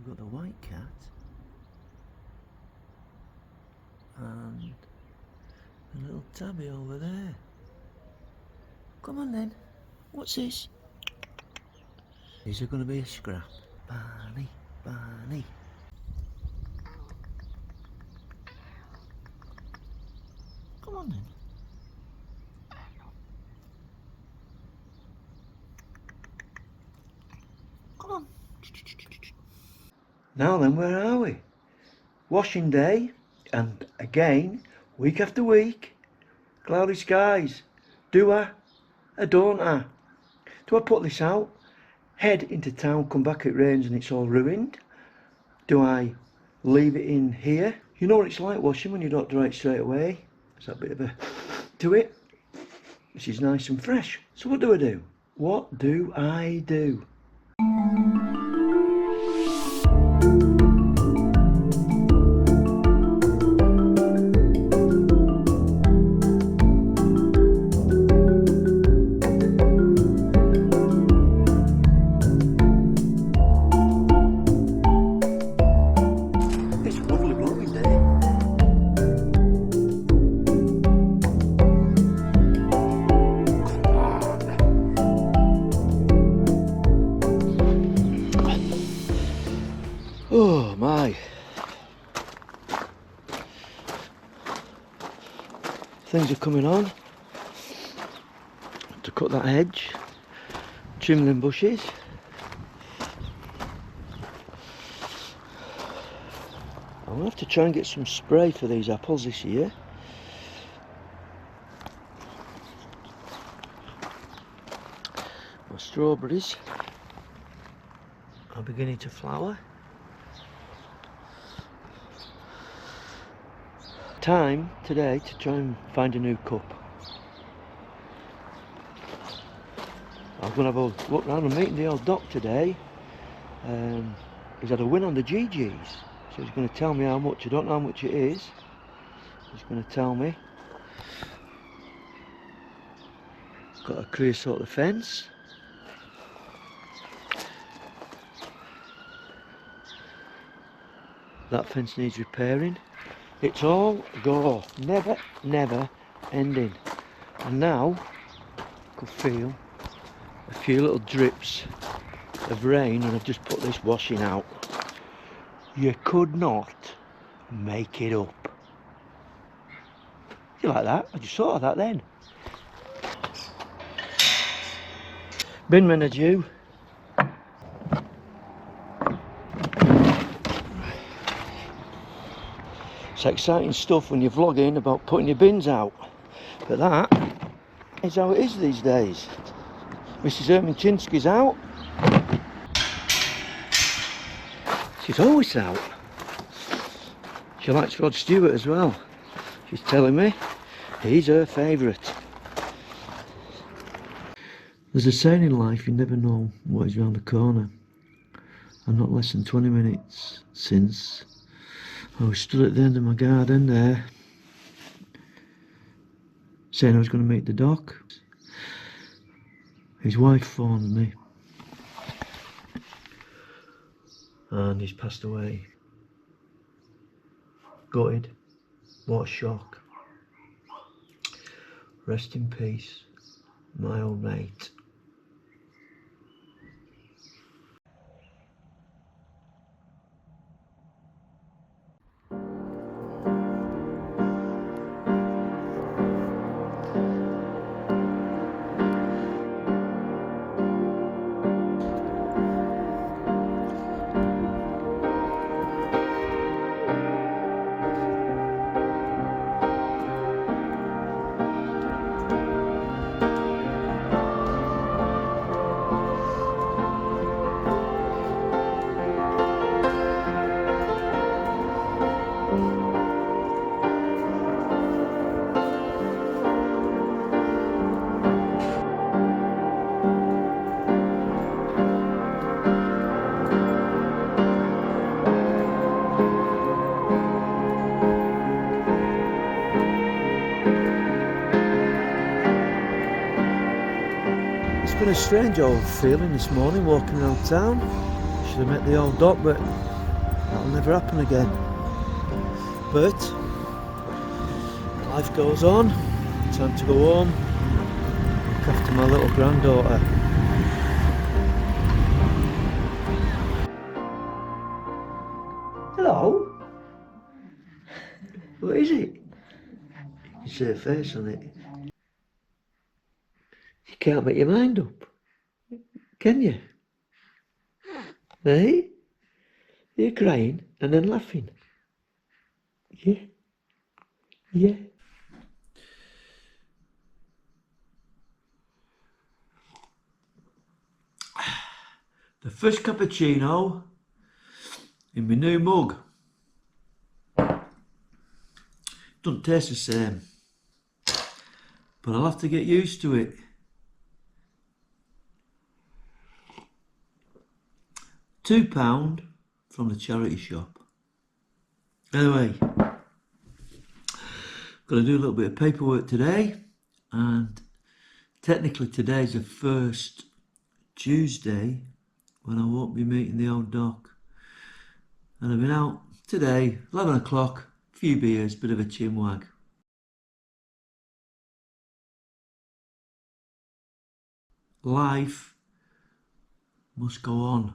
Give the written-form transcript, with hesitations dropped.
got the white cat and a little tabby over there. Come on then, what's this? Is there going to be a scrap? Barney, Barney. Come on then. Come on. Now then, where are we? Washing day, and again, week after week, cloudy skies. Do I? Or don't I? Do I put this out, head into town, come back, it rains and it's all ruined? Do I leave it in here? You know what it's like washing when you don't dry it straight away. There's that bit of a to it. This is nice and fresh. So what do I do? What do I do? Oh my. Things are coming on. To cut that hedge, trim them bushes. I'm going to have to try and get some spray for these apples this year. My strawberries are beginning to flower. Time today to try and find a new cup. I'm going to have a look round. I'm meeting the old doc today. He's had a win on the GGs, so he's going to tell me how much. I don't know how much it is. He's going to tell me. Got a creosote of fence. That fence needs repairing. It's all go, never ending. And now I could feel a few little drips of rain, and I've just put this washing out. You could not make it up. You like that? I just thought of that then. Bin manager. It's exciting stuff when you're vlogging about putting your bins out, but that is how it is these days. Mrs. Erminchinsky's out. She's always out. She likes Rod Stewart as well. She's telling me he's her favourite. There's a saying in life, you never know what is round the corner. And not less than 20 minutes since I was stood at the end of my garden there, saying I was going to meet the doc. His wife phoned me, and he's passed away. Gutted. What a shock. Rest in peace, my old mate. It's been a strange old feeling this morning walking around town. Should have met the old doc, but That'll never happen again. But life goes on. Time to go home. Look after my little granddaughter. Hello? What is it? You can see a face on it. You can't make your mind up, can you? Hey? You're crying and then laughing. Yeah? Yeah? The first cappuccino in my new mug. Doesn't taste the same, but I'll have to get used to it. £2 from the charity shop. Anyway, got to do a little bit of paperwork today, and technically today's the first Tuesday when I won't be meeting the old doc. And I've been out today, 11 o'clock, a few beers, bit of a chinwag. Life must go on.